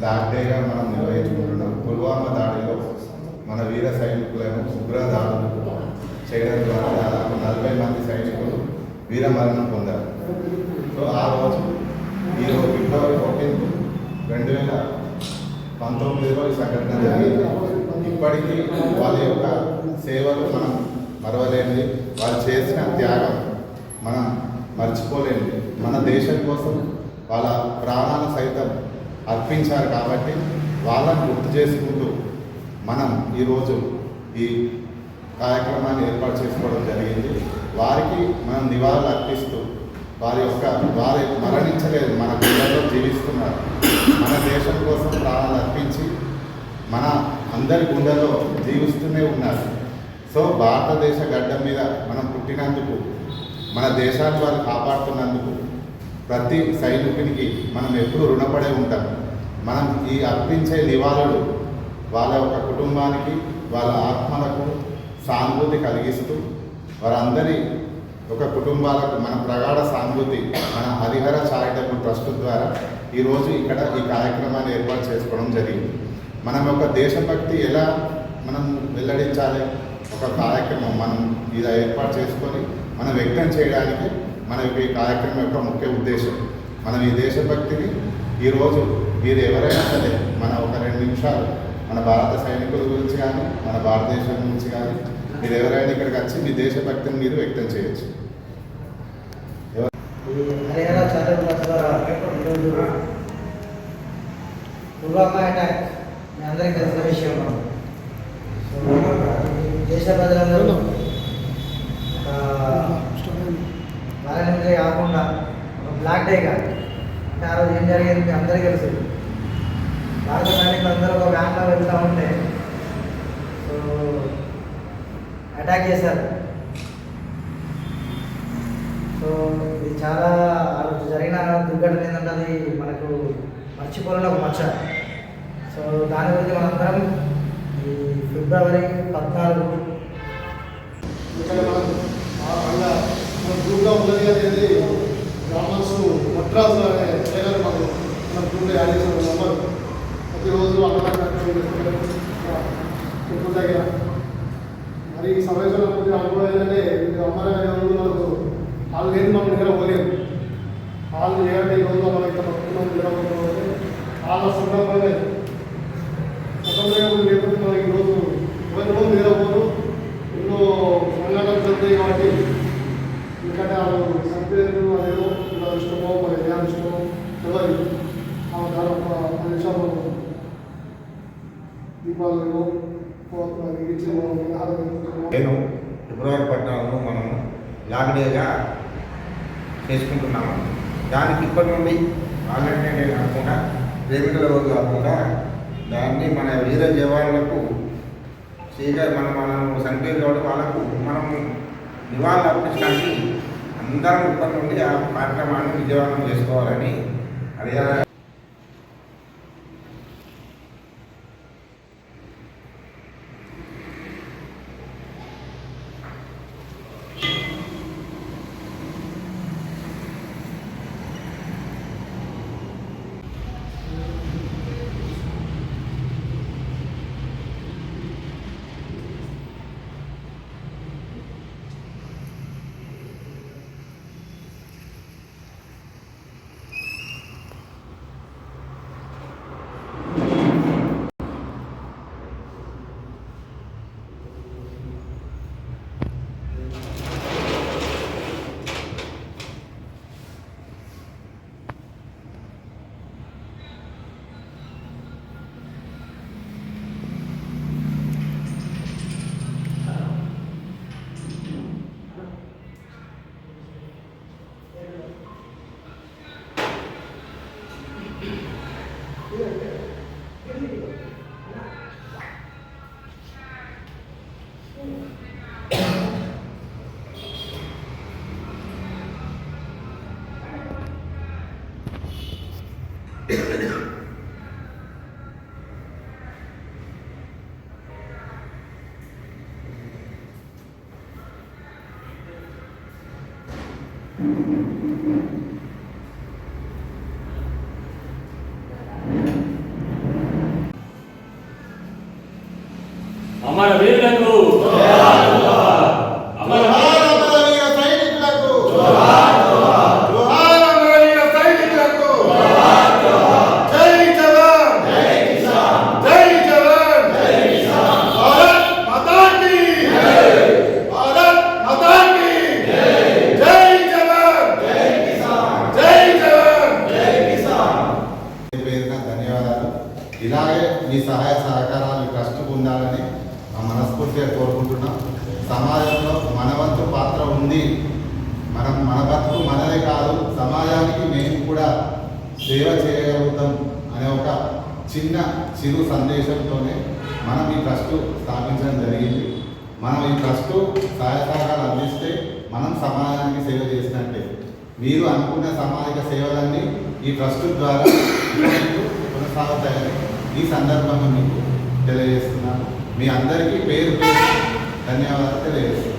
Black డేగా మనం నిర్వహించుకుంటున్నాం. పుల్వామా దాడిలో మన వీర సైనికులను ఉగ్ర దాడులు చేయడం ద్వారా దాదాపు 40 మంది సైనికులు వీరమరణం పొందారు. సో ఆ రోజు ఈరోజు ఫిబ్రవరి 14, 2019లో ఈ సంఘటన జరిగింది. ఇప్పటికీ వాళ్ళ యొక్క సేవలు మనం మరవలేనిది, వాళ్ళు చేసిన త్యాగం మనం మర్చిపోలేనిది. మన దేశం కోసం వాళ్ళ ప్రాణాలు సైతం అర్పించారు కాబట్టి వాళ్ళని గుర్తు చేసుకుంటూ మనం ఈరోజు ఈ కార్యక్రమాన్ని ఏర్పాటు చేసుకోవడం జరిగింది. వారికి మనం నివాళులు అర్పిస్తూ వారి మరణించలేదు, మన గుండెల్లో జీవిస్తున్నారు. మన దేశం కోసం ప్రాణాలు అర్పించి మన అందరి గుండెల్లో జీవిస్తూనే ఉన్నారు. సో భారతదేశ గడ్డ మీద మనం పుట్టినందుకు, మన దేశాన్ని వాళ్ళు కాపాడుతున్నందుకు ప్రతి సైనికునికి మనం ఎప్పుడూ రుణపడే ఉంటాం. మనం ఈ అర్పించే నివాళులు వాళ్ళ యొక్క కుటుంబానికి, వాళ్ళ ఆత్మలకు సానుభూతి కలిగిస్తూ వారందరి ఒక కుటుంబాలకు మన ప్రగాఢ సానుభూతి మన హరిహర చారిటబుల్ ట్రస్ట్ ద్వారా ఈరోజు ఇక్కడ ఈ కార్యక్రమాన్ని ఏర్పాటు చేసుకోవడం జరిగింది. మనం ఒక దేశభక్తి ఎలా మనం వెల్లడించాలి, ఒక కార్యక్రమం మనం ఇది ఏర్పాటు చేసుకొని మనం వ్యక్తం చేయడానికి మన ఈ కార్యక్రమం యొక్క ముఖ్య ఉద్దేశం. మనం ఈ దేశభక్తిని ఈరోజు మీరు ఎవరైనా సరే మన ఒక 2 నిమిషాలు మన భారత సైనికుల గురించి కానీ మన భారతదేశం గురించి కానీ మీరు ఎవరైనా ఇక్కడికి వచ్చి మీ దేశభక్తిని మీరు వ్యక్తం చేయొచ్చు. హరిహర చారిటబుల్ ద్వారా ఈరోజు పుల్వామా అటాక్ మీ అందరికీ తెలిసిన విషయం. దేశ ప్రజలందరూ వాలంటీర్ కాకుండా ఒక బ్లాక్ డేగా, అంటే ఆ రోజు ఏం జరిగింది మీ అందరికీ తెలుసు. భారత సైనికులు అందరూ ఒక వ్యాన్లో వెళ్తూ ఉంటే సో అటాక్ చేశారు. సో ఇది చాలా ఆ రోజు జరిగిన దుర్ఘటన ఏంటంటే అది మనకు మర్చిపోలేని ఒక మచ్చ. సో దాని గురించి మనందరం ఈ ఫిబ్రవరి 14 ఇక్కడ మన గ్రూప్గా ఉన్నది అనేది బ్రాహ్మణ్స్ మద్రాసు అనే ట్రైనర్ మాకు మన గ్రూప్లో యాడ్ చేసిన నెంబర్ ప్రతిరోజు అన్నదానం దగ్గర మరి ఈ సమావేశంలో కొద్దిగా అనుభవం ఏంటంటే అమ్మాయి మనకు వాళ్ళు లేదు, మనం దగ్గర పోలేదు. వాళ్ళు ఏమంటే ఈ రోజులో మనం ఇక్కడ పట్టుకున్నాం వాళ్ళ సందర్భంగా లేకపోతే మనకి ఈరోజు ఎవరి రోజు నిద్రపోరు, ఎన్నో సంఘటనలు జరుగుతాయి. కాబట్టి ఎందుకంటే వాళ్ళు సంపేరు అదేదో ఇలా ఇష్టమో మన ధ్యానం ఇష్టమో తెలియదు. దాని ఒక 10 నిమిషాలు దీపాలు నేను ఫిబ్రవరి 14 మనం బ్లాక్ డేగా చేసుకుంటున్నాము. దానికి ఇప్పటి నుండి వాలంటీర్ డే కాకుండా ప్రేమికుల రోజు కాకుండా దాన్ని మన వీర జవాన్లకు మనం సంకేతం కాబట్టి వాళ్ళకు మనం నివాళులు అర్పించడానికి అందరం ఇప్పటి నుండి ఆ కార్యక్రమాన్ని విజయవంతం చేసుకోవాలని అదే సమాజంలో మన వంతు పాత్ర ఉంది. మన బతుకు మనదే కాదు, సమాజానికి మేము కూడా సేవ చేయగలుగుతాం అనే ఒక చిరు సందేశంతోనే మనం ఈ ట్రస్ట్ స్థాపించడం జరిగింది. మనం ఈ ట్రస్ట్ సహాయ సహకారాలు అందిస్తే మనం సమాజానికి సేవ చేసినట్టే. మీరు అనుకున్న సామాజిక సేవలన్నీ ఈ ట్రస్ట్ ద్వారా మీకు కొనసాగుతాయని ఈ సందర్భంగా మీకు తెలియజేస్తున్నాను. మీ అందరికీ పేరు ధన్యవాదాలు తెలియజేస్తున్నాను.